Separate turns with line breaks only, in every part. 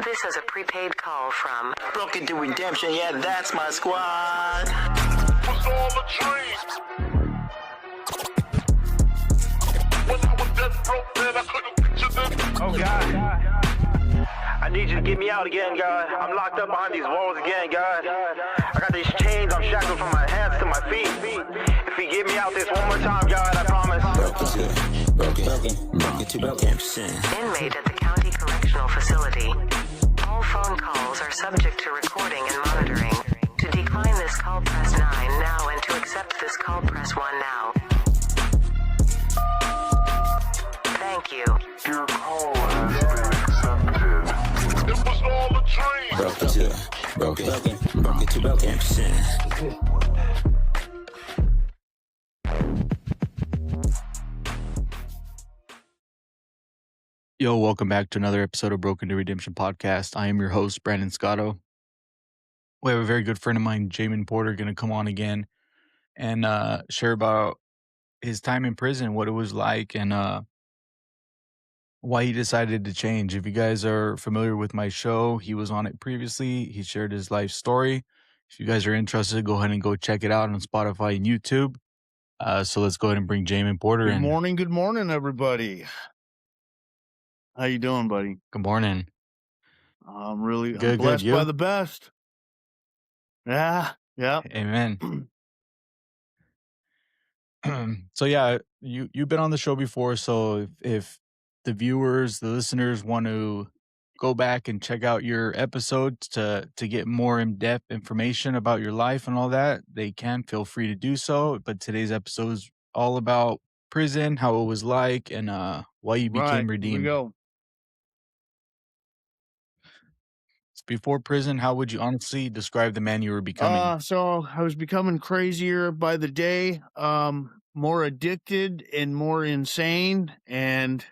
This is a prepaid call from
Broken to Redemption, yeah, that's my squad.
Was all a dream. When I was dead broke, man, I couldn't picture this.
Oh, God. I need you to get me out again, God. I'm locked up behind these walls again, God. I got these chains, I'm shackled from my hands to my feet. If you get me out this one more time, God, I promise.
Broken to Redemption. Inmate at the County Correctional Facility. All phone calls are subject to recording and monitoring. To decline this call, press 9 now, and to accept this call, press 1 now. Thank you.
Your call has been accepted. It was all a dream.
Broken to Redemption.
Yo, welcome back to another episode of Broken to Redemption podcast. I am your host, Brandon Scotto. We have a very good friend of mine, Jamin Porter, going to come on again and share about his time in prison, what it was like, and why he decided to change. If you guys are familiar with my show, he was on it previously. He shared his life story. If you guys are interested, go ahead and go check it out on Spotify and YouTube. So let's go ahead and bring Jamin Porter in.
Good morning, everybody. How you doing, buddy?
Good morning.
I'm
Good,
blessed
you?
by the best. Yeah.
Amen. So yeah, you've been on the show before, so if the viewers, the listeners want to go back and check out your episodes to get more in-depth information about your life and all that, they can feel free to do so. But today's episode is all about prison, how it was like, and why you became redeemed.
Here we go.
Before prison, how would you honestly describe the man you were becoming?
So I was becoming crazier by the day, more addicted and more insane, and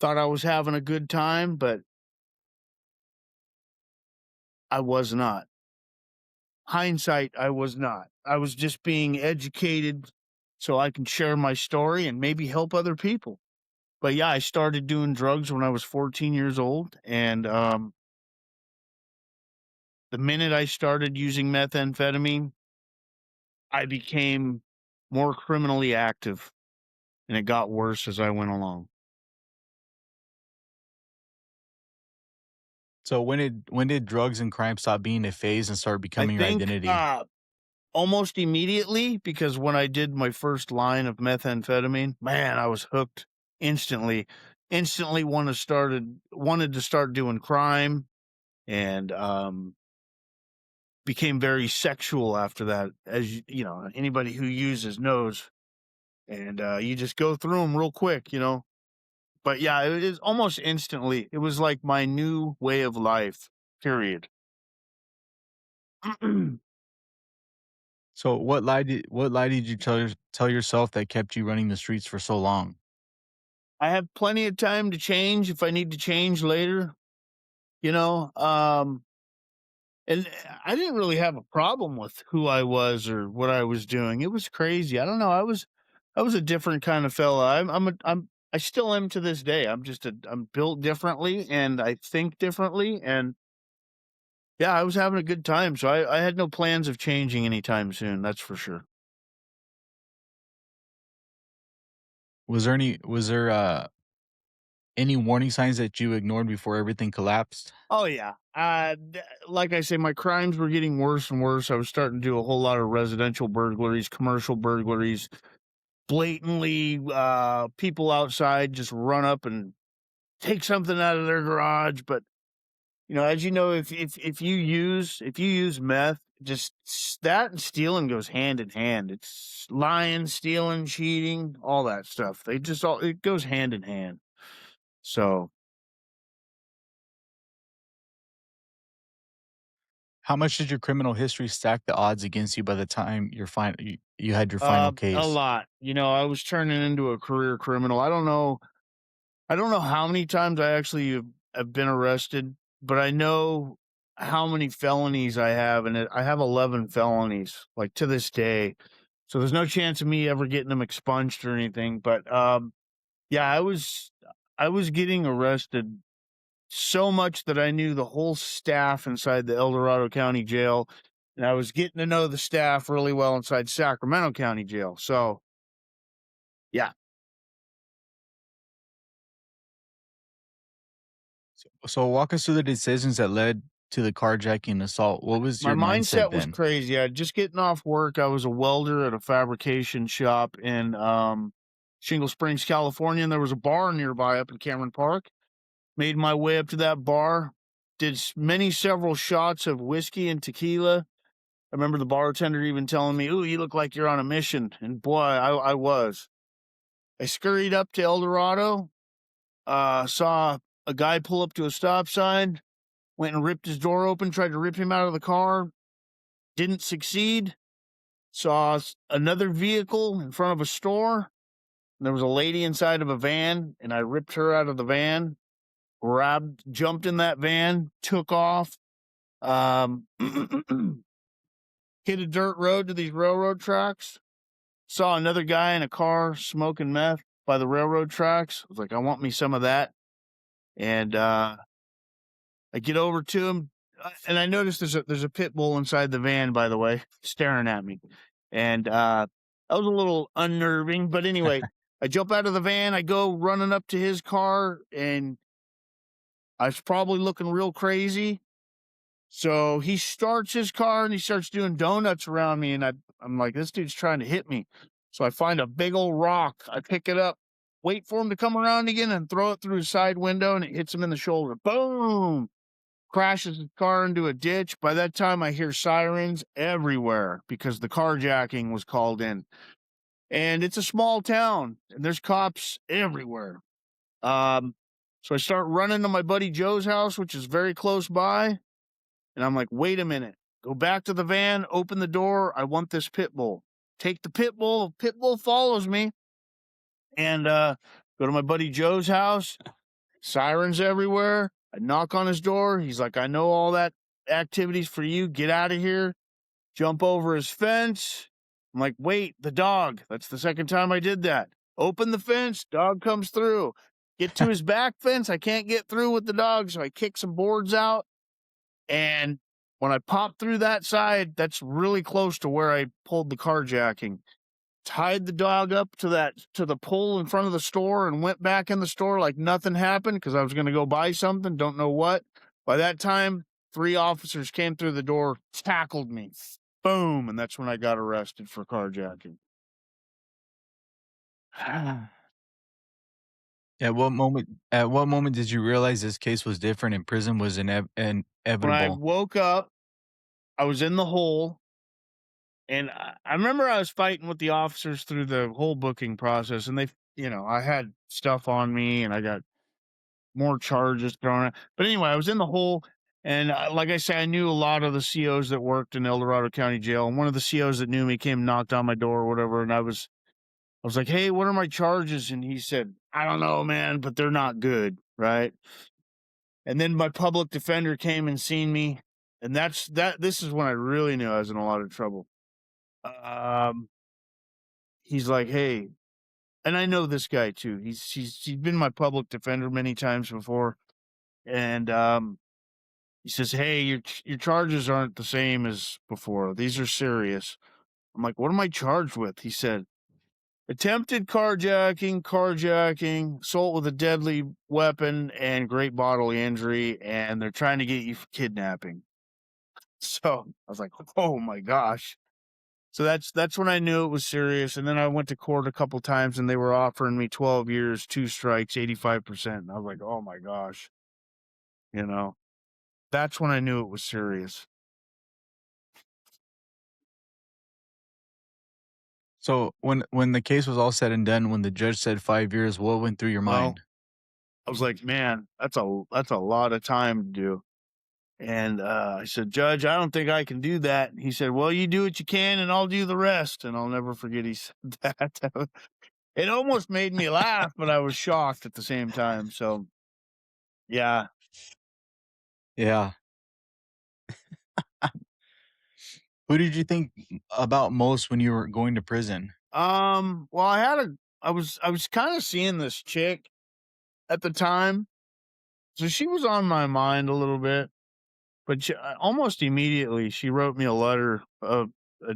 thought I was having a good time, but I was not. Hindsight, I was not. I was just being educated so I can share my story and maybe help other people. But yeah, I started doing drugs when I was 14 years old, and the minute I started using methamphetamine, I became more criminally active, and it got worse as I went along.
So when did drugs and crime stop being a phase and start becoming your identity?
Almost immediately, because when I did my first line of methamphetamine, man, I was hooked instantly. Instantly wanted to start doing crime, and became very sexual after that, as you know, anybody who uses knows. And you just go through them real quick, you know. But yeah, it is almost instantly. It was like my new way of life, period.
So what lie did you tell yourself that kept you running the streets for so long?
I have plenty of time to change if I need to change later, you know. And I didn't really have a problem with who I was or what I was doing. It was crazy. I don't know. I was a different kind of fella. I still am to this day. I'm built differently and I think differently. And yeah, I was having a good time. So I had no plans of changing anytime soon. That's for sure.
Was there any warning signs that you ignored before everything collapsed?
Oh yeah. Like I say, my crimes were getting worse and worse. I was starting to do a whole lot of residential burglaries, commercial burglaries, blatantly, people outside just run up and take something out of their garage. But you know, as you know, if you use meth, just that and stealing goes hand in hand. It's lying, stealing, cheating, all that stuff. It goes hand in hand. So
How much did your criminal history stack the odds against you by the time you had your final case?
a lot. You know, I was turning into a career criminal. I don't know how many times I actually have been arrested, but I know how many felonies I have, and I have 11 felonies, like to this day. So there's no chance of me ever getting them expunged or anything. But yeah, I was getting arrested so much that I knew the whole staff inside the El Dorado County Jail, and I was getting to know the staff really well inside Sacramento County Jail. So, yeah.
So walk us through the decisions that led to the carjacking and assault. What was
My
your mindset
mindset was
then?
crazy. I just getting off work. I was a welder at a fabrication shop in Shingle Springs, California, and there was a bar nearby up in Cameron Park. Made my way up to that bar, did several shots of whiskey and tequila. I remember the bartender even telling me, "Ooh, you look like you're on a mission." And boy, I was. I scurried up to El Dorado, saw a guy pull up to a stop sign, went and ripped his door open, tried to rip him out of the car, didn't succeed. Saw another vehicle in front of a store. And there was a lady inside of a van, and I ripped her out of the van, jumped in that van, took off, hit a dirt road to these railroad tracks. Saw another guy in a car smoking meth by the railroad tracks. I was like, I want me some of that. And I get over to him, and I noticed there's a pit bull inside the van, by the way, staring at me. And that was a little unnerving. But anyway, I jump out of the van, I go running up to his car, and I was probably looking real crazy. So he starts his car and he starts doing donuts around me, and I'm like, this dude's trying to hit me. So I find a big old rock. I pick it up, wait for him to come around again, and throw it through his side window, and it hits him in the shoulder. Boom! Crashes his car into a ditch. By that time, I hear sirens everywhere because the carjacking was called in. And it's a small town, and there's cops everywhere. So I start running to my buddy Joe's house, which is very close by. And I'm like, wait a minute. Go back to the van, open the door. I want this pit bull. Take the pit bull. Pit bull follows me. And go to my buddy Joe's house. Sirens everywhere. I knock on his door. He's like, I know all that activities for you. Get out of here. Jump over his fence. I'm like, wait, the dog. That's the second time I did that. Open the fence. Dog comes through. Get to his back fence. I can't get through with the dog. So I kick some boards out. And when I popped through that side, that's really close to where I pulled the carjacking. Tied the dog up to the pole in front of the store and went back in the store like nothing happened because I was going to go buy something, don't know what. By that time, 3 officers came through the door, tackled me. Boom, and that's when I got arrested for carjacking.
At what moment did you realize this case was different and prison was
When I
inevitable?
woke up, I was in the hole. And I remember I was fighting with the officers through the whole booking process, and I had stuff on me, and I got more charges thrown at. But anyway, I was in the hole, and like I said, I knew a lot of the COs that worked in El Dorado County Jail, and one of the COs that knew me came and knocked on my door or whatever, and I was like, hey, what are my charges? And he said, I don't know, man, but they're not good, right? And then my public defender came and seen me, and this is when I really knew I was in a lot of trouble. He's like, hey, and I know this guy too. He's been my public defender many times before, and he says, hey, your charges aren't the same as before. These are serious. I'm like, what am I charged with? He said, attempted carjacking, assault with a deadly weapon, and great bodily injury, and they're trying to get you for kidnapping. So I was like, oh my gosh. So that's when I knew it was serious. And then I went to court a couple times, and they were offering me 12 years, 2 strikes, 85%. And I was like, oh my gosh. That's when I knew it was serious.
So when the case was all said and done, when the judge said 5 years, what went through your
Well,
mind?
I was like, man, that's a lot of time to do. And I said, Judge, I don't think I can do that. He said, well, you do what you can, and I'll do the rest. And I'll never forget he said that. It almost made me laugh, but I was shocked at the same time. So, yeah.
Yeah. Who did you think about most when you were going to prison?
Well, I was kind of seeing this chick at the time, So she was on my mind a little bit, but almost immediately she wrote me a letter, a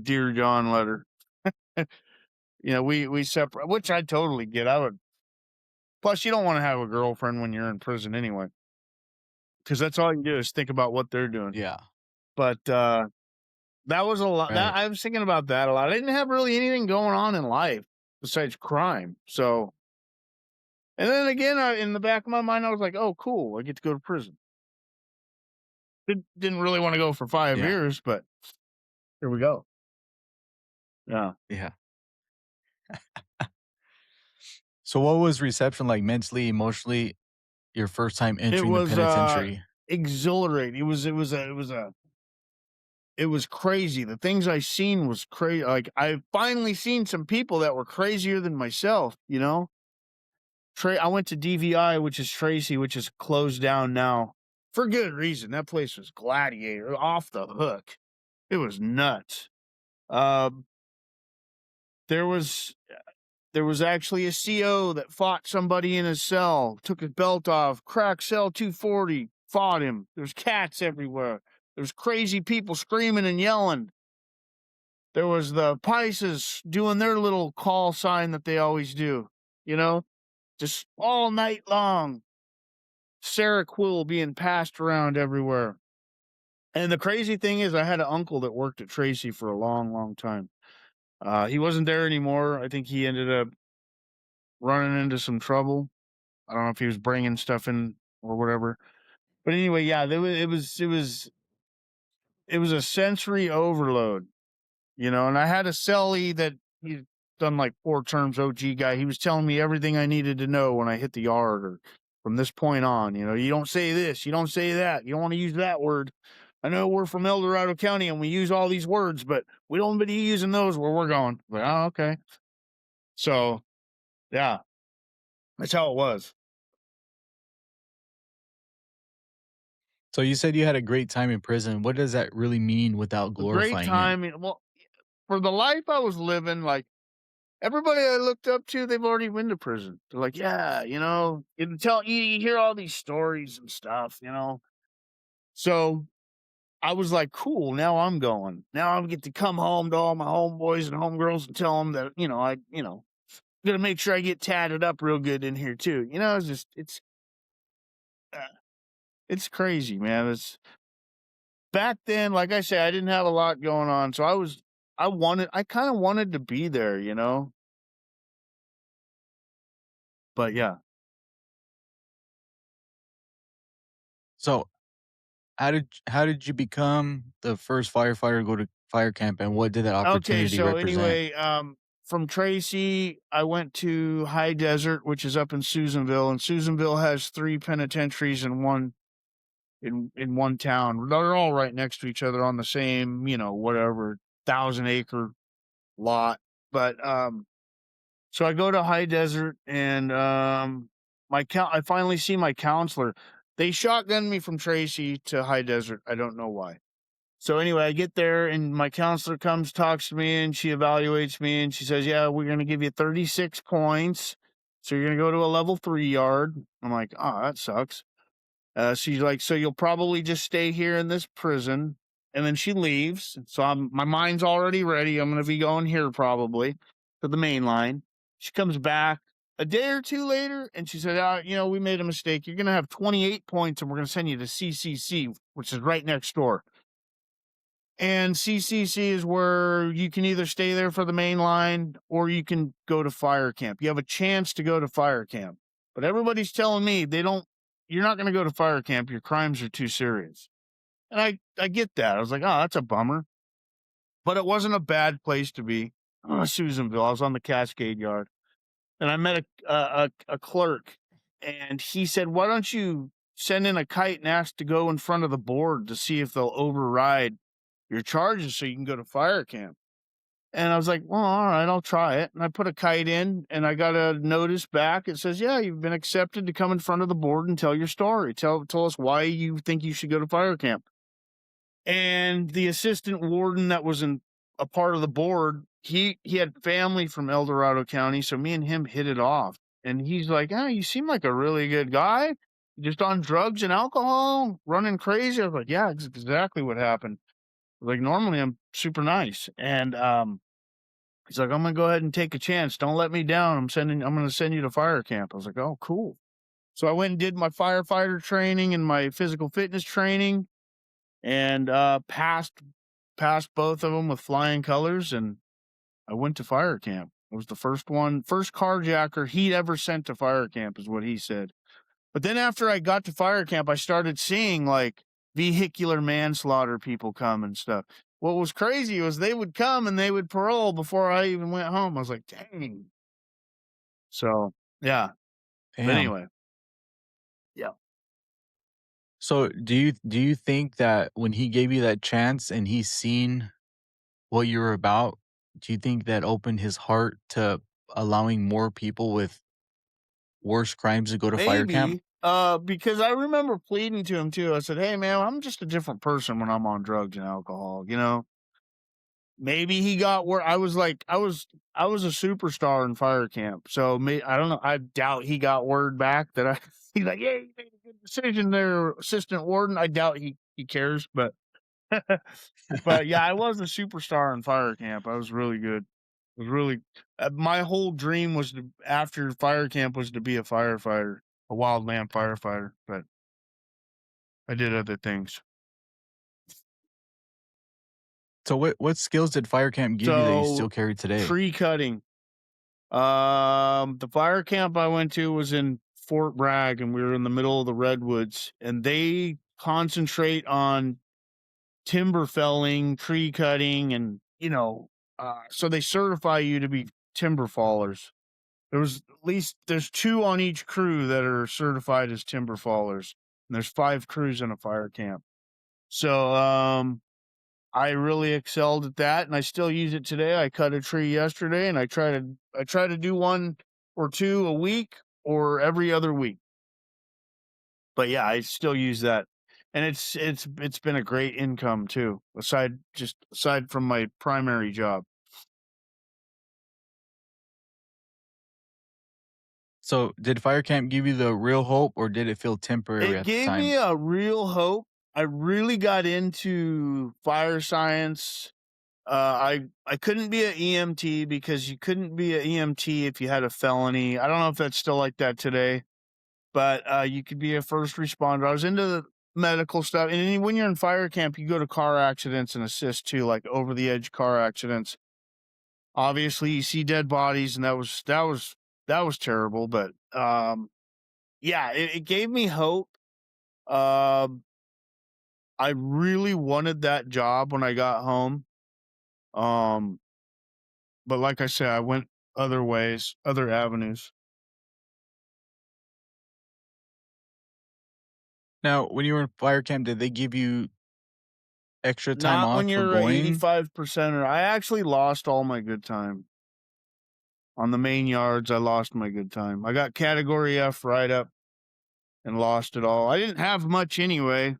Dear John letter. We separate, which I totally get. I would. Plus, you don't want to have a girlfriend when you're in prison anyway, because that's all you do is think about what they're doing.
Yeah.
But that was a lot.
Right.
I was thinking about that a lot. I didn't have really anything going on in life besides crime. So, and then again, in the back of my mind, I was like, "Oh, cool! I get to go to prison." Didn't really want to go for 5
Yeah.
years, but here we go. Yeah.
Yeah. So what was reception like mentally, emotionally, your first time
It
entering the
was
penitentiary?
exhilarating. It was crazy. The things I seen was crazy. Like I finally seen some people that were crazier than myself. I went to DVI, which is Tracy, which is closed down now for good reason. That place was gladiator, off the hook. It was nuts. Um, there was actually a CO that fought somebody in his cell, took his belt off, cracked cell 240, fought him. There's cats everywhere. There's crazy people screaming and yelling. There was the Pisces doing their little call sign that they always do, just all night long. Seroquel being passed around everywhere. And the crazy thing is, I had an uncle that worked at Tracy for a long, long time. He wasn't there anymore. I think he ended up running into some trouble. I don't know if he was bringing stuff in or whatever. But anyway, yeah, it was a sensory overload, and I had a cellie that he'd done like 4 terms OG guy. He was telling me everything I needed to know when I hit the yard or from this point on. You don't say this, you don't say that, you don't want to use that word. I know we're from El Dorado County and we use all these words, but we don't be using those where we're going. Like, oh, okay. So, yeah, that's how it was.
So you said you had a great time in prison. What does that really mean without
A great
glorifying
time.
it?
Well, for the life I was living, like everybody I looked up to, they've already been to prison. They're like, yeah, you hear all these stories and stuff, So I was like, cool. Now I'm going. Now I get to come home to all my homeboys and homegirls and tell them that, gonna make sure I get tatted up real good in here too. It's crazy, man. It's back then, like I said, I didn't have a lot going on, so I kind of wanted to be there, but yeah.
So how did you become the first firefighter to go to fire camp, and what did that
Okay,
opportunity
so
represent?
anyway, from Tracy, I went to High Desert, which is up in Susanville, and Susanville has 3 penitentiaries in one town. They're all right next to each other on the same, whatever 1,000-acre lot. But so I go to High Desert, and I finally see my counselor. They shotgunned me from Tracy to High Desert. I don't know why. So anyway, I get there and my counselor comes, talks to me, and she evaluates me, and she says, yeah, we're going to give you 36 points. So you're going to go to a level 3 yard. I'm like, oh, that sucks. She's like, so you'll probably just stay here in this prison. And then she leaves. So my mind's already ready. I'm going to be going here probably to the main line. She comes back a day or 2 later, and she said, we made a mistake. You're going to have 28 points, and we're going to send you to CCC, which is right next door. And CCC is where you can either stay there for the main line or you can go to fire camp. You have a chance to go to fire camp. But everybody's telling me you're not going to go to fire camp. Your crimes are too serious. And I get that. I was like, oh, that's a bummer. But it wasn't a bad place to be. Susanville. I was on the Cascade Yard. And I met a clerk. And he said, why don't you send in a kite and ask to go in front of the board to see if they'll override your charges so you can go to fire camp. And I was like, well, all right, I'll try it. And I put a kite in and I got a notice back. It says, yeah, you've been accepted to come in front of the board and tell your story. Tell us why you think you should go to fire camp. And the assistant warden that was a part of the board, he had family from El Dorado County. So me and him hit it off. And he's like, you seem like a really good guy. just on drugs and alcohol, running crazy?" I was like, "Yeah, it's exactly what happened." Like, normally I'm super nice. And he's like, "I'm gonna go ahead and take a chance. Don't let me down. I'm gonna send you to fire camp." I was like, "Oh, cool." So I went and did my firefighter training and my physical fitness training, and passed both of them with flying colors, and I went to fire camp. I was the first carjacker he'd ever sent to fire camp, is what he said. But then after I got to fire camp, I started seeing like vehicular manslaughter people come and stuff. What was crazy was they would come and they would parole before I even went home. I was like, dang. So yeah. But
Damn.
anyway, yeah.
So do you think that when he gave you that chance and he's seen what you're about, do you think that opened his heart to allowing more people with worse crimes to go to fire camp?
Maybe. Because I remember pleading to him too. I said, "Hey man, I'm just a different person when I'm on drugs and alcohol, you know." Maybe he got where I was like, I was a superstar in fire camp. So I don't know. I doubt he got word back that he's like, "Yeah, you made a good decision there, assistant warden." I doubt he cares, but but yeah, I was a superstar in fire camp. I was really good. It was really my whole dream was to, after fire camp, was to be a firefighter, a wildland firefighter, but I did other things.
So what skills did fire camp give you that you still
So
carry today?
tree cutting. The fire camp I went to was in Fort Bragg, and we were in the middle of the redwoods, and they concentrate on timber felling, tree cutting, and so they certify you to be timber fallers. There's 2 on each crew that are certified as timber fallers, and there's 5 crews in a fire camp. So I really excelled at that, and I still use it today. I cut a tree yesterday, and I try to do 1 or 2 a week or every other week. But yeah, I still use that, and it's been a great income too, aside from my primary job.
So did fire camp give you the real hope, or did it feel temporary
It
at the
gave
time?
me a real hope. I really got into fire science. I couldn't be an EMT because you couldn't be an EMT if you had a felony. I don't know if that's still like that today, but you could be a first responder. I was into the medical stuff, and then when you're in fire camp, you go to car accidents and assist too, like over the edge car accidents. Obviously, you see dead bodies, and that was terrible. But yeah, it gave me hope. Um, I really wanted that job when I got home. Um, but like I said, I went other ways, other avenues.
Now, when you were in fire camp, did they give you extra time
Not
off
when
for
you're a
going?
85%er. I actually lost all my good time. On the main yards, I lost my good time. I got category F right up and lost it all. I didn't have much anyway.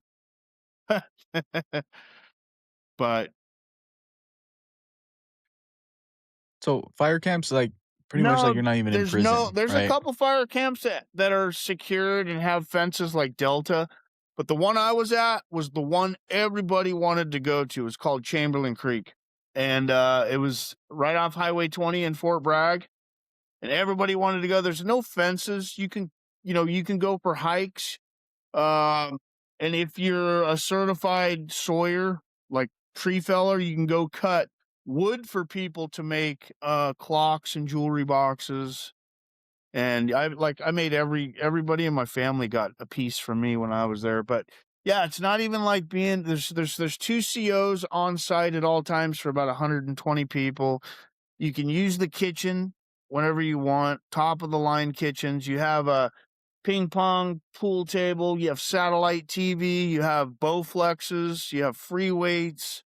But
So fire camp's like pretty much like
no,
you're not even in prison,
there's a
right?
couple fire camps that are secured and have fences like Delta, but the one I was at was the one everybody wanted to go to. It's called Chamberlain Creek, and it was right off Highway 20 in Fort Bragg, and everybody wanted to go. There's no fences. You can go for hikes. And if you're a certified sawyer, like tree feller, you can go cut wood for people to make clocks and jewelry boxes. And I made everybody in my family got a piece from me when I was there. But yeah, it's not even like being there's 2 COs on site at all times for about 120 people. You can use the kitchen whenever you want, top of the line kitchens. You have a ping pong pool table, you have satellite TV, you have Bowflexes, you have free weights.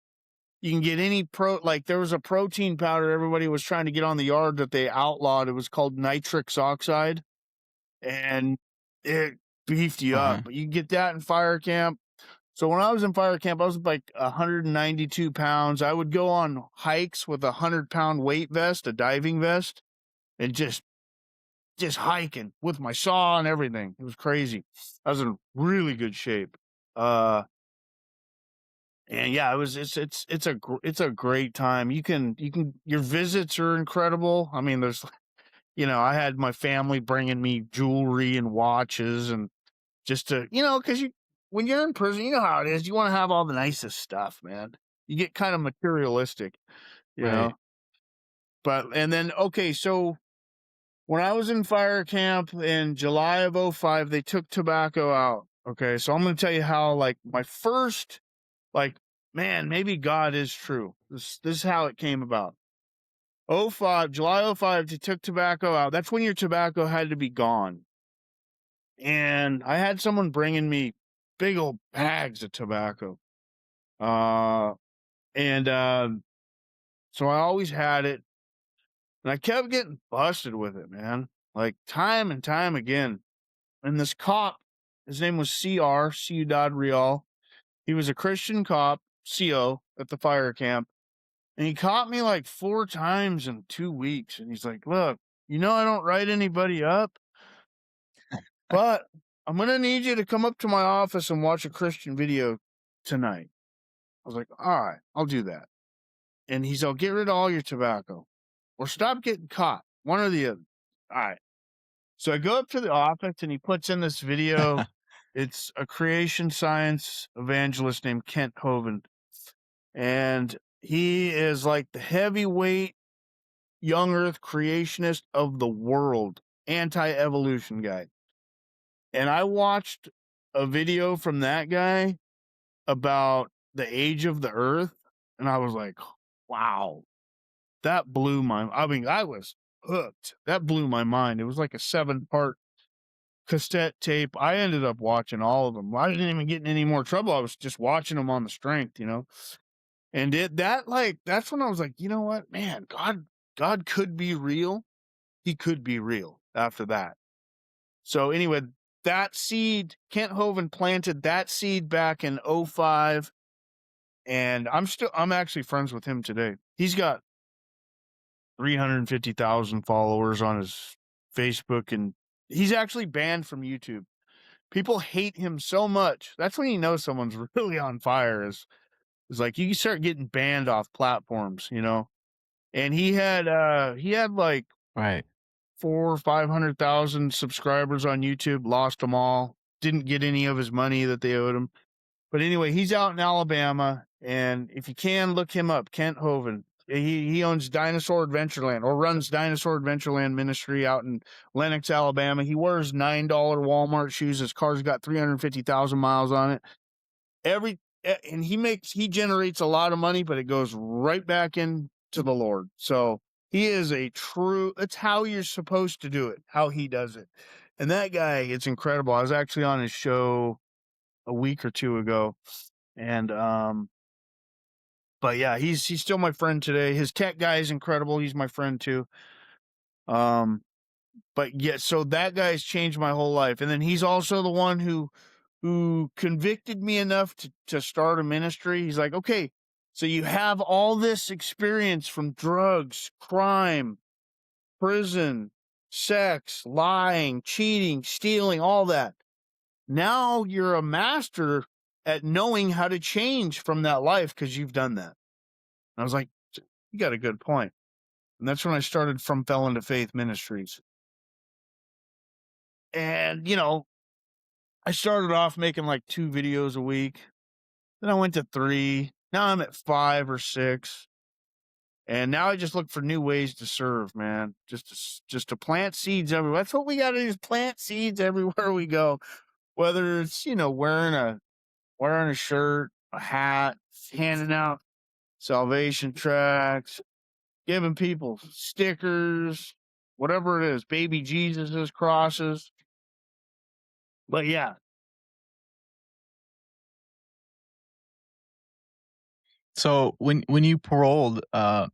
You can get any like there was a protein powder everybody was trying to get on the yard that they outlawed. It was called nitrous oxide, and it beefed you
Uh-huh.
up. But you can get that in fire camp. So when I was in fire camp, I was like 192 pounds. I would go on hikes with a 100-pound weight vest, a diving vest, and just just hiking with my saw and everything. It was crazy. I was in really good shape. And yeah, it's a great time. Your visits are incredible. I mean, there's, I had my family bringing me jewelry and watches, and just to, because when you're in prison, you know how it is. You want to have all the nicest stuff, man. You get kind of materialistic, you
Right.
know. And then, okay, so when I was in fire camp in July of 05, they took tobacco out. Okay, so I'm going to tell you how, like, my first, like, man, maybe God is true. This is how it came about. July 05, they took tobacco out. That's when your tobacco had to be gone. And I had someone bringing me big old bags of tobacco. So I always had it. And I kept getting busted with it, man. Like time and time again. And this cop, his name was CR, Ciudad Real. He was a Christian cop, CO, at the fire camp. And he caught me like 4 times in 2 weeks. And he's like, look, I don't write anybody up, but I'm going to need you to come up to my office and watch a Christian video tonight. I was like, all right, I'll do that. And he's like, get rid of all your tobacco or stop getting caught. One or the other. All right. So I go up to the office and he puts in this video. It's a creation science evangelist named Kent Hovind. And he is like the heavyweight young earth creationist of the world, anti-evolution guy. And I watched a video from that guy about the age of the earth. And I was like, wow, that blew I was hooked. That blew my mind. It was like a 7-part cassette tape. I ended up watching all of them. I didn't even get in any more trouble. I was just watching them on the strength, And that's when I was like, you know what, man, God could be real. He could be real after that. So anyway, that seed, Kent Hovind planted that seed back in 05. And I'm actually friends with him today. He's got 350,000 followers on his Facebook, and he's actually banned from YouTube. People hate him so much. That's when you know someone's really on fire. Is like you start getting banned off platforms, And he had like
Right.
400,000 or 500,000 subscribers on YouTube. Lost them all. Didn't get any of his money that they owed him. But anyway, he's out in Alabama, and if you can look him up, Kent Hovind. He owns Dinosaur Adventureland, or runs Dinosaur Adventureland Ministry out in Lenox, Alabama. He wears $9 Walmart shoes. His car's got 350,000 miles on it. And he generates a lot of money, but it goes right back into the Lord. So he is it's how you're supposed to do it, how he does it. And that guy, it's incredible. I was actually on his show a week or 2 ago. And, but yeah, he's still my friend today. His tech guy is incredible. He's my friend too. But yeah, so that guy's changed my whole life. And then he's also the one who convicted me enough to start a ministry. He's like, okay, so you have all this experience from drugs, crime, prison, sex, lying, cheating, stealing, all that. Now you're a master at knowing how to change from that life because you've done that. And I was like, you got a good point. And that's when I started From Felon to Faith Ministries. And, I started off making like 2 videos a week. Then I went to 3. Now I'm at 5 or 6. And now I just look for new ways to serve, man. Just to plant seeds everywhere. That's what we got to do, is plant seeds everywhere we go. Whether it's, wearing a shirt, a hat, handing out salvation tracts, giving people stickers, whatever it is, baby Jesus's crosses. But yeah.
So when you paroled, how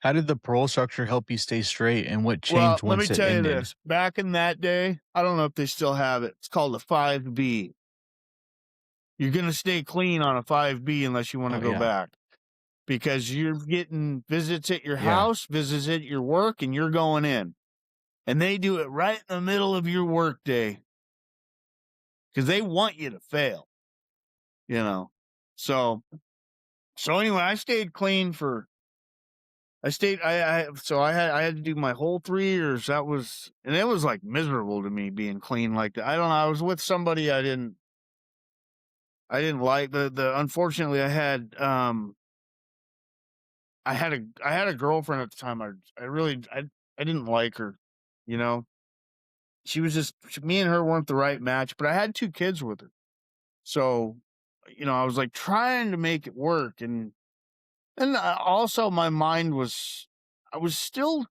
did the parole structure help you stay straight, and what changed
Well, let me
once it
tell you
ended?
this. Back in that day, I don't know if they still have it. It's called a 5B. You're going to stay clean on a 5B unless you want to go back. Because you're getting visits at your house, visits at your work, and you're going in. And they do it right in the middle of your workday because they want you to fail, you know. So anyway, I stayed clean for. I had to do my whole 3 years. That was, and it was like miserable to me being clean like that. I don't know. I was with somebody I didn't like. Unfortunately I had a girlfriend at the time. I didn't like her, you know. She was just, me and her weren't the right match, but I had 2 kids with her. So, you know, I was like trying to make it work. And also my mind was, I was still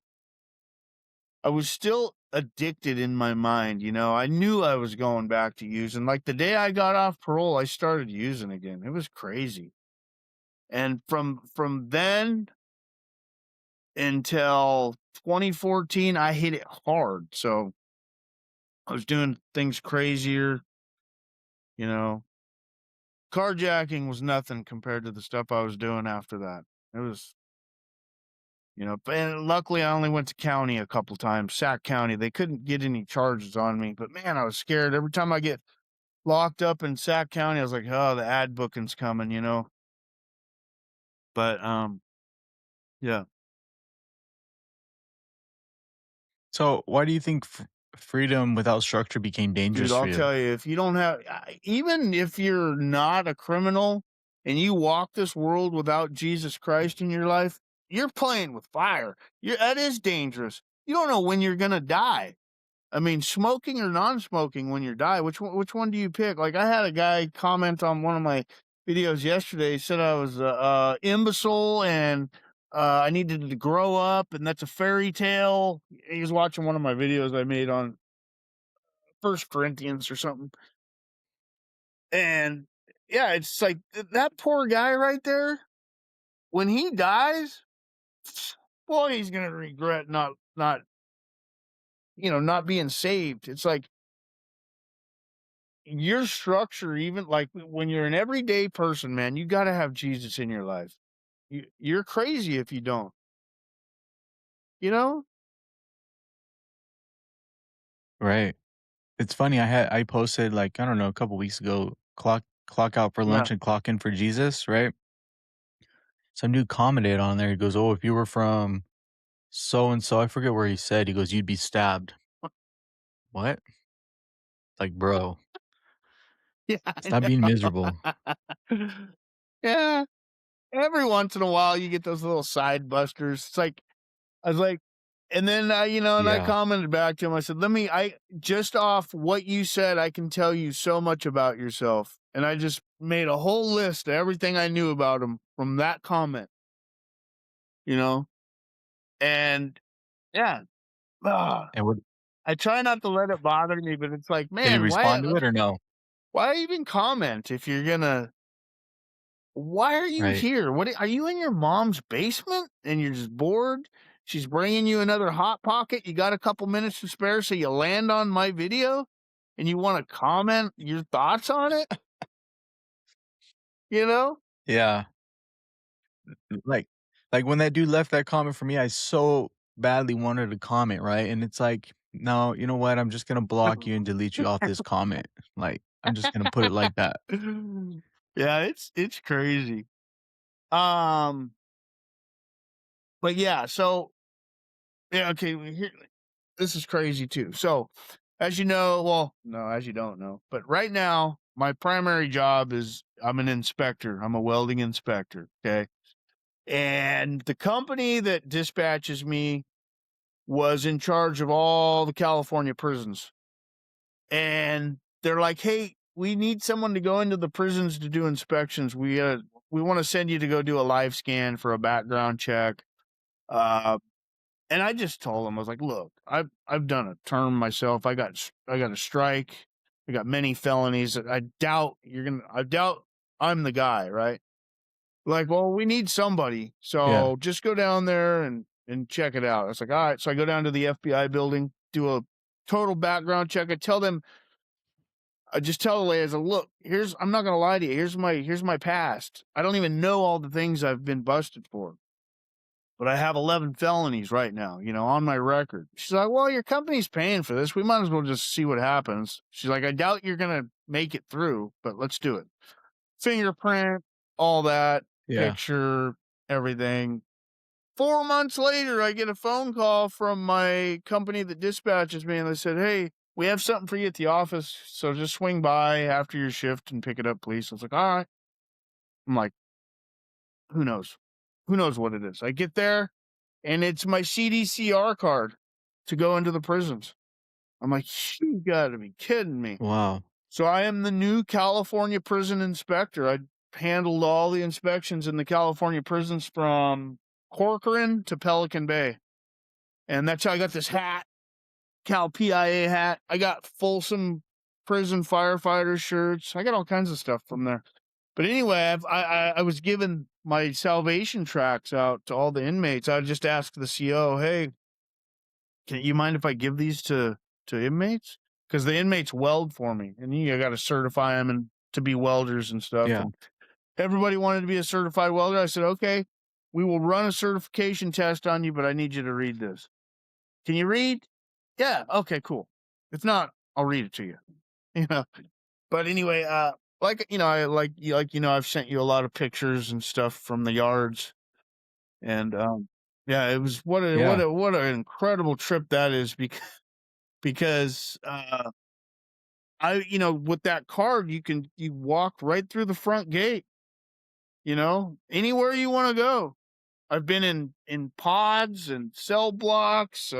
addicted in my mind, you know. I knew I was going back to using. Like the day I got off parole, I started using again. It was crazy. And from then until 2014, I hit it hard. So I was doing things crazier, you know. Carjacking was nothing compared to the stuff I was doing after that. It was, you know, and luckily I only went to county a couple times, Sac County. They couldn't get any charges on me, but man, I was scared. Every time I get locked up in Sac County, I was like, oh, the ad booking's coming, you know. But yeah.
So why do you think freedom without structure became dangerous
Dude,
for
I'll
you?
tell you, if you don't have, even if you're not a criminal and you walk this world without Jesus Christ in your life, you're playing with fire. That is dangerous. You don't know when you're gonna die. I mean, smoking or non-smoking when you die, which one do you pick? Like, I had a guy comment on one of my videos yesterday. He said I was imbecile and I needed to grow up, and that's a fairy tale. He was watching one of my videos I made on First Corinthians or something. And yeah, it's like that poor guy right there, when he dies, boy, he's gonna regret not being saved. It's like your structure, even like when you're an everyday person, man, you got to have Jesus in your life. You're crazy if you don't, you know?
Right. It's funny. I posted like, I don't know, a couple weeks ago, clock out for
Yeah.
lunch and clock in for Jesus, right? Some dude commented on there. He goes, "Oh, if you were from so and so," I forget where he said. He goes, "You'd be stabbed." What? Like, bro,
Yeah, I
stop being miserable.
know. Yeah. Every once in a while, you get those little side busters. It's like, I was like, and then, and I
Yeah.
commented back to him. I said, just off what you said, I can tell you so much about yourself. And I just made a whole list of everything I knew about him from that comment, you know? And yeah,
And what
I try not to let it bother me, but it's like,
did he
man,
respond to it or no?
why even comment if you're gonna, why are you
Right.
here? Are you in your mom's basement and you're just bored? She's bringing you another hot pocket. You got a couple minutes to spare, so you land on my video and you want to comment your thoughts on it, you know?
Yeah. Like when that dude left that comment for me, I so badly wanted to comment, right? And it's like, no, you know what? I'm just gonna block you and delete you off this comment. Like, I'm just gonna put it like that.
Yeah, it's crazy. Um, but yeah, so yeah, okay, this is crazy too. So, as you know, well, no, as you don't know, but right now, my primary job is I'm an inspector. I'm a welding inspector. Okay. And the company that dispatches me was in charge of all the California prisons. And they're like, hey, we need someone to go into the prisons to do inspections. We want to send you to go do a live scan for a background check. And I just told him, I was like, look, I've done a term myself. I got a strike. I got many felonies. I doubt I'm the guy, right? Like, well, we need somebody.
Yeah.
So just go down there and check it out. I was like, all right. So I go down to the FBI building, do a total background check. I just tell the ladies, look, I'm not gonna lie to you. Here's my past. I don't even know all the things I've been busted for. but I have 11 felonies right now, on my record. She's like, well, your company's paying for this. We might as well just see what happens. She's like, I doubt you're going to make it through, but let's do it. Fingerprint, all that,
Yeah.
picture, everything. 4 months later, I get a phone call from my company that dispatches me, and they said, hey, we have something for you at the office, so just swing by after your shift and pick it up, please. I was like, all right. I'm like, who knows? Who knows what it is? I get there, and it's my CDCR card to go into the prisons. I'm like, you gotta be kidding me.
Wow.
So I am the new California prison inspector. I handled all the inspections in the California prisons from Corcoran to Pelican Bay. And that's how I got this hat, Cal PIA hat. I got Folsom prison firefighter shirts. I got all kinds of stuff from there. But anyway, I was given my salvation tracts out to all the inmates. I just asked the CO, hey, can you mind if I give these to inmates? Because the inmates weld for me, and I got to certify them and to be welders and stuff.
Yeah.
And everybody wanted to be a certified welder. I said, okay, we will run a certification test on you, but I need you to read this. Can you read? Yeah. Okay, cool. If not, I'll read it to you. But anyway, I've sent you a lot of pictures and stuff from the yards, and yeah, it was what an incredible trip that is because with that card you walk right through the front gate, anywhere you want to go. I've been in pods and cell blocks,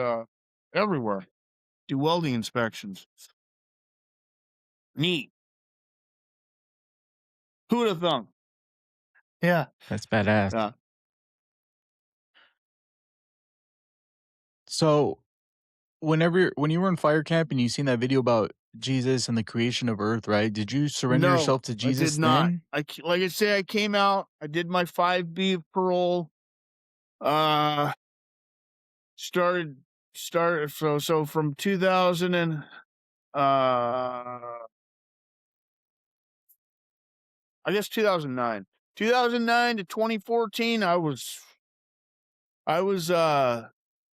everywhere. Do welding inspections. Neat. Who would have thunk? Yeah.
That's badass. So when you were in fire camp and you seen that video about Jesus and the creation of earth, right? Did you surrender yourself to Jesus
I did not.
then?
Like I say, I came out, I did my 5B of parole, started so from 2000 and I guess 2009 to 2014 I was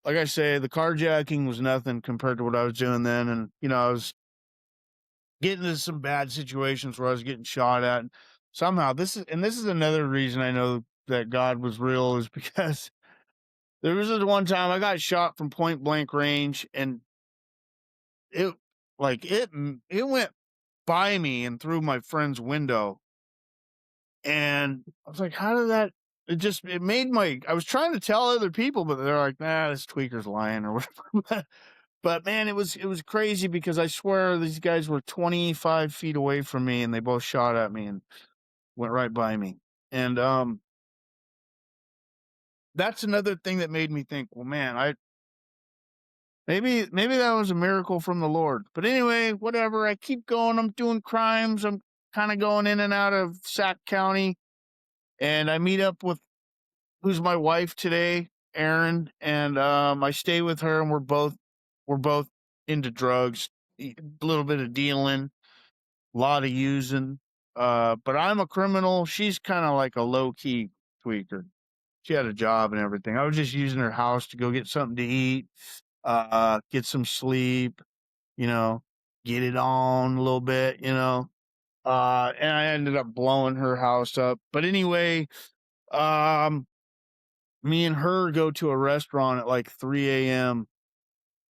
like I say, the carjacking was nothing compared to what I was doing then, and I was getting into some bad situations where I was getting shot at. And somehow this is another reason I know that God was real, is because there was this one time I got shot from point blank range, and it went by me and through my friend's window. And I was like, how did that, it made I was trying to tell other people, but they're like, nah, this tweaker's lying or whatever. But man, it was crazy because I swear these guys were 25 feet away from me and they both shot at me and went right by me. And that's another thing that made me think, well, man, maybe that was a miracle from the Lord. But anyway, whatever. I keep going. I'm doing crimes. I'm kind of going in and out of Sac County. And I meet up with who's my wife today, Erin, and I stay with her, and we're both into drugs, a little bit of dealing, a lot of using. But I'm a criminal. She's kind of like a low-key tweaker. She had a job and everything. I was just using her house to go get something to eat, get some sleep, get it on a little bit, and I ended up blowing her house up. But anyway, me and her go to a restaurant at like 3 a.m.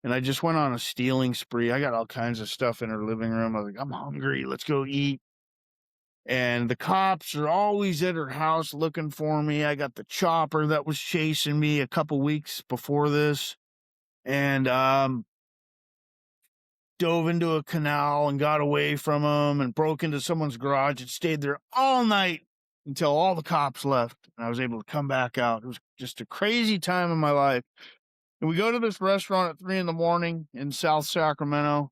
and I just went on a stealing spree. I got all kinds of stuff in her living room. I was like, I'm hungry. Let's go eat. And the cops are always at her house looking for me. I got the chopper that was chasing me a couple weeks before this, and dove into a canal and got away from them and broke into someone's garage and stayed there all night until all the cops left. And I was able to come back out. It was just a crazy time in my life. And we go to this restaurant at 3 a.m. in South Sacramento,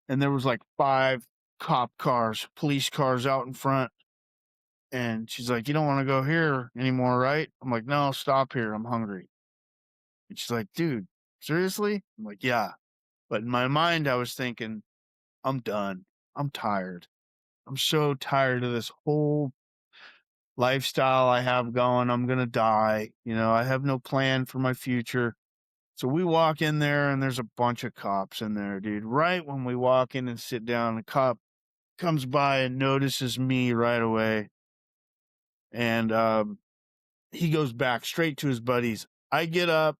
and there was like 5 cop cars, police cars out in front. And she's like, you don't want to go here anymore, right? I'm like, no, stop here. I'm hungry. And she's like, dude, seriously? I'm like, yeah. But in my mind, I was thinking, I'm done. I'm tired. I'm so tired of this whole lifestyle I have going. I'm going to die. I have no plan for my future. So we walk in there and there's a bunch of cops in there, dude. Right when we walk in and sit down, the cop comes by and notices me right away. And he goes back straight to his buddies. I get up.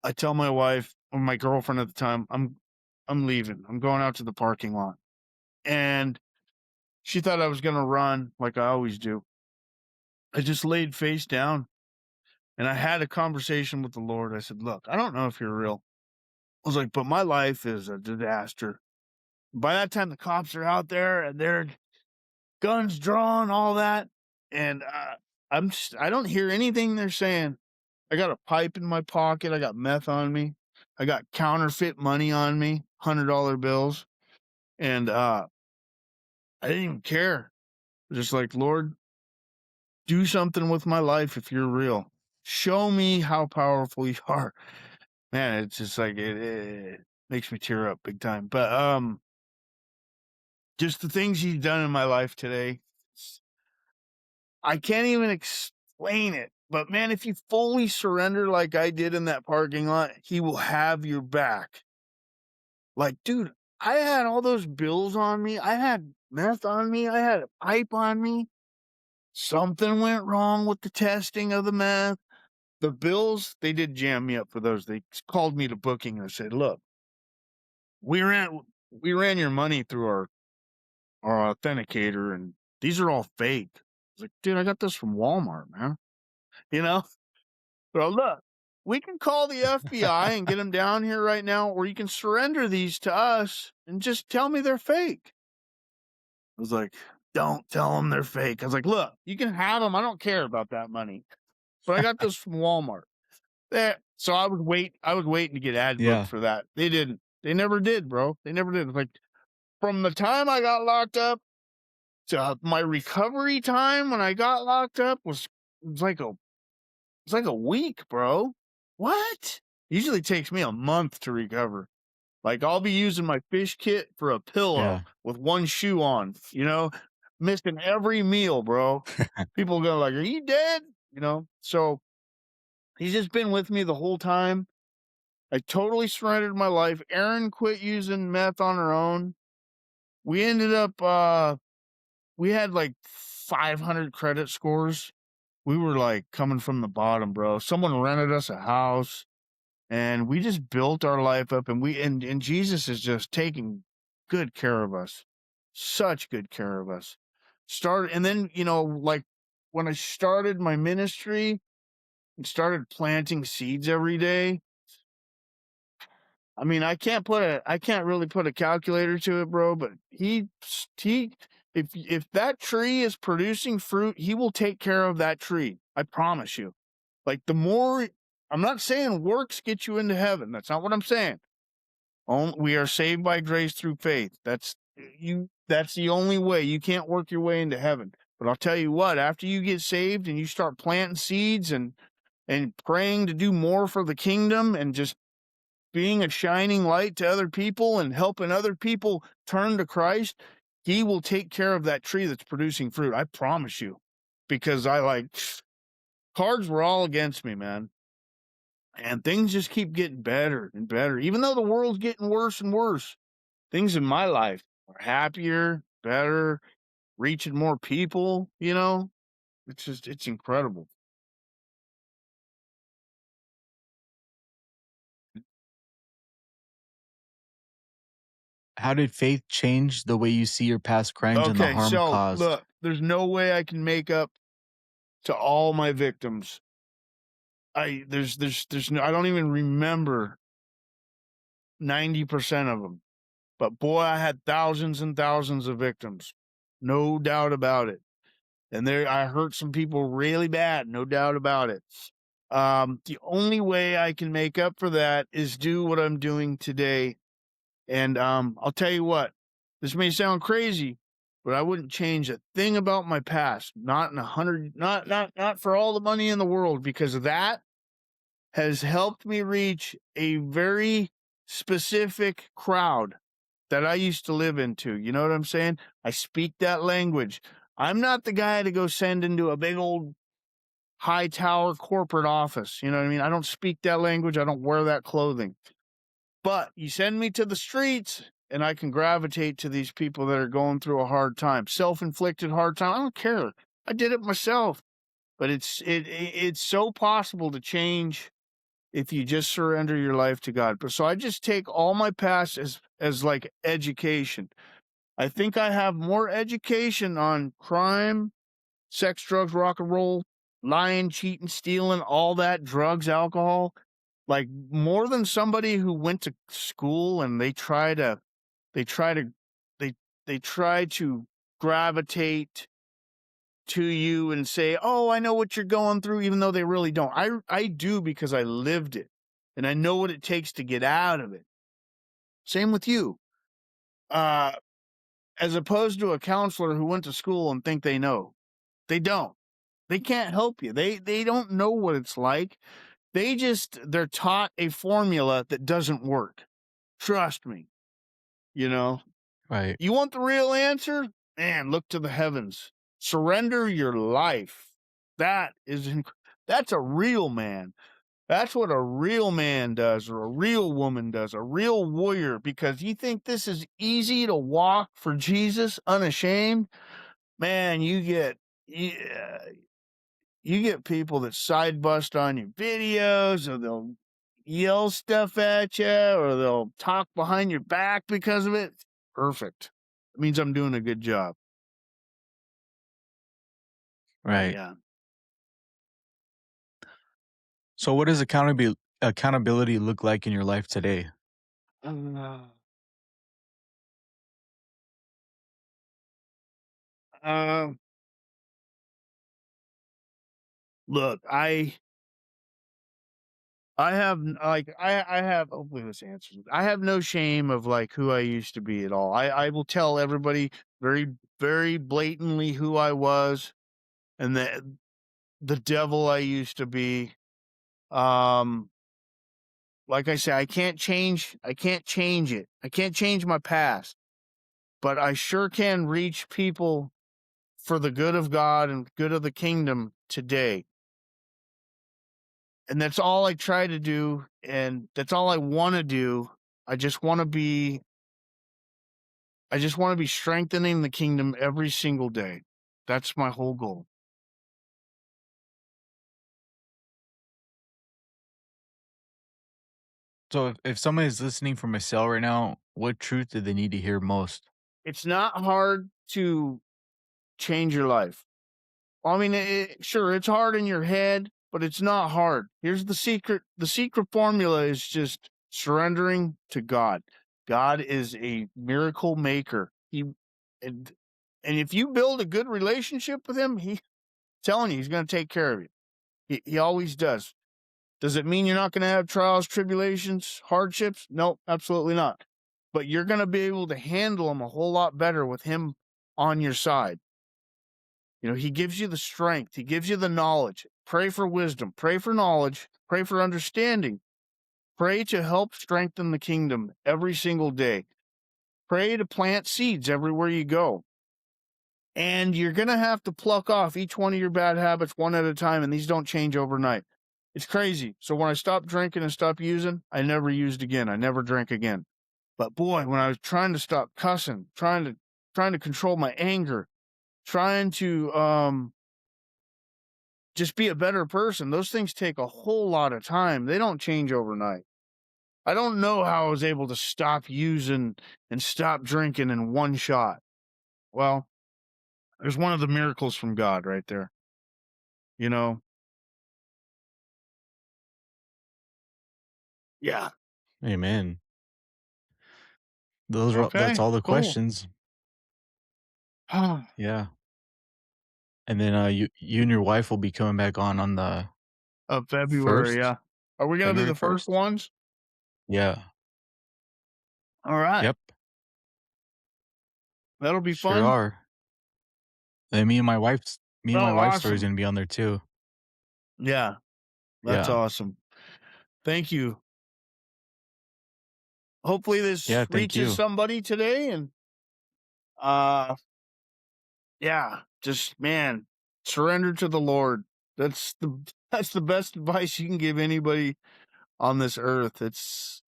I tell my wife, or my girlfriend at the time, I'm leaving. I'm going out to the parking lot. And she thought I was going to run like I always do. I just laid face down and I had a conversation with the Lord. I said, look, I don't know if you're real. I was like, but my life is a disaster. By that time, the cops are out there and they're guns drawn, all that. And I don't hear anything they're saying. I got a pipe in my pocket. I got meth on me. I got counterfeit money on me, $100 bills. And I didn't even care. Just like, Lord, do something with my life if you're real. Show me how powerful you are. Man, it's just like it makes me tear up big time. But just the things he's done in my life today, I can't even explain it. But man, if you fully surrender like I did in that parking lot, he will have your back. Like, dude, I had all those bills on me. I had meth on me. I had a pipe on me. Something went wrong with the testing of the meth. The bills, they did jam me up for those. They called me to booking and said, look, we ran your money through our authenticator, and these are all fake. I was like, dude, I got this from Walmart, man. But look, we can call the FBI and get them down here right now, or you can surrender these to us and just tell me they're fake. I was like, don't tell them they're fake. I was like, look, you can have them. I don't care about that money. But I got this from Walmart. So I was waiting to get ad booked for that. They didn't. They never did, bro. They never did. Like, from the time I got locked up to my recovery time when I got locked up was like a week, bro. What? Usually takes me a month to recover. Like, I'll be using my fish kit for a pillow with one shoe on, missing every meal, bro. People go like, are you dead? So he's just been with me the whole time. I totally surrendered my life. Erin quit using meth on her own. We ended up, we had like 500 credit scores. We were like coming from the bottom, bro. Someone rented us a house and we just built our life up, and Jesus is just taking good care of us. Such good care of us. And then, like when I started my ministry and started planting seeds every day, I mean, I can't really put a calculator to it, bro, but if that tree is producing fruit, he will take care of that tree. I promise you. Like, I'm not saying works get you into heaven. That's not what I'm saying. We are saved by grace through faith. That's the only way. You can't work your way into heaven. But I'll tell you what, after you get saved and you start planting seeds and praying to do more for the kingdom and just being a shining light to other people and helping other people turn to Christ, he will take care of that tree that's producing fruit. I promise you. Because cards were all against me, man. And things just keep getting better and better. Even though the world's getting worse and worse, things in my life are happier, better, reaching more people, It's incredible.
How did faith change the way you see your past crimes and the harm caused?
Look, there's no way I can make up to all my victims. There's no, I don't even remember 90% of them. But boy, I had thousands and thousands of victims. No doubt about it. And I hurt some people really bad, no doubt about it. The only way I can make up for that is do what I'm doing today. And I'll tell you what, this may sound crazy, but I wouldn't change a thing about my past. Not for all the money in the world, because that has helped me reach a very specific crowd that I used to live into. You know what I'm saying? I speak that language. I'm not the guy to go send into a big old high tower corporate office. You know what I mean? I don't speak that language. I don't wear that clothing. But you send me to the streets and I can gravitate to these people that are going through a hard time, self-inflicted hard time. I don't care. I did it myself. But it's so possible to change if you just surrender your life to God. So I just take all my past as like education. I think I have more education on crime, sex, drugs, rock and roll, lying, cheating, stealing, all that, drugs, alcohol, like more than somebody who went to school and they try to gravitate to you and say, "Oh, I know what you're going through," even though they really don't. I do because I lived it and I know what it takes to get out of it. Same with you. As opposed to a counselor who went to school and think they know. They don't. They can't help you. They don't know what it's like. They're taught a formula that doesn't work. Trust me. You know,
Right.
you want the real answer? Man, look to the heavens. Surrender your life. That's a real man. That's what a real man does, or a real woman does, a real warrior, because you think this is easy to walk for Jesus unashamed? Man, you get people that side bust on your videos, or they'll yell stuff at you, or they'll talk behind your back because of it. Perfect. It means I'm doing a good job.
Right.
Yeah.
So what does accountability look like in your life today?
Look, I have I have, hopefully this answers it. I have no shame of like who I used to be at all. I will tell everybody very, very blatantly who I was and the devil I used to be. Like I say, I can't change it. I can't change my past, but I sure can reach people for the good of God and good of the kingdom today. And that's all I try to do, and that's all I want to do. I just want to be strengthening the kingdom every single day. That's my whole goal.
So if somebody is listening from a cell right now, what truth do they need to hear most?
It's not hard to change your life. I mean, sure, it's hard in your head, but it's not hard. Here's the secret. The secret formula is just surrendering to God. God is a miracle maker. And if you build a good relationship with him, he's telling you he's going to take care of you. He always does. Does it mean you're not going to have trials, tribulations, hardships? No, absolutely not. But you're going to be able to handle them a whole lot better with him on your side. You know, he gives you the strength. He gives you the knowledge. Pray for wisdom. Pray for knowledge. Pray for understanding. Pray to help strengthen the kingdom every single day. Pray to plant seeds everywhere you go. And you're going to have to pluck off each one of your bad habits one at a time, and these don't change overnight. It's crazy. So when I stopped drinking and stopped using, I never used again. I never drank again. But boy, when I was trying to stop cussing, trying to control my anger, trying to just be a better person, those things take a whole lot of time. They don't change overnight. I don't know how I was able to stop using and stop drinking in one shot. Well, there's one of the miracles from God right there. You know? Yeah.
Amen. That's
Okay.
all the
Cool.
questions. Yeah. And then you and your wife will be coming back on the
Of February,
1st?
yeah. Are we gonna be
February
the first
1st?
ones?
Yeah.
All right.
Yep.
That'll be
Sure
fun.
are. And me and my wife's
Oh,
story is
awesome.
gonna be on there too.
Yeah. That's
Yeah.
awesome. Thank you. Hopefully this
Yeah, thank
reaches
you.
somebody today, and yeah. just, man, surrender to the Lord. That's the best advice you can give anybody on this earth. It's,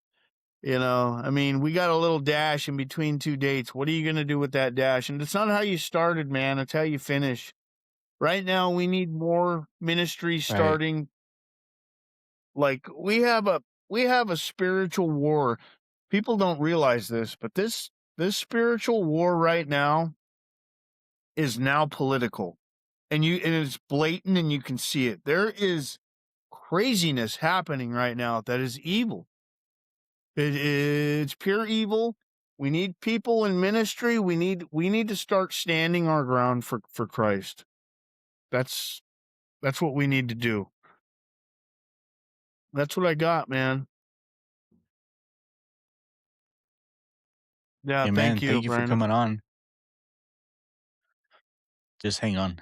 I mean, we got a little dash in between two dates. What are you going to do with that dash? And it's not how you started, man. It's how you finish. Right now, we need more ministries
Right.
starting. Like we have a spiritual war. People don't realize this, but this spiritual war right now is now political. And it's blatant and you can see it. There is craziness happening right now that is evil. It's pure evil. We need people in ministry. We need to start standing our ground for Christ. That's what we need to do. That's what I got, man. Yeah,
Hey, man,
thank you,
thank you for
Brandon.
coming on. Just hang on.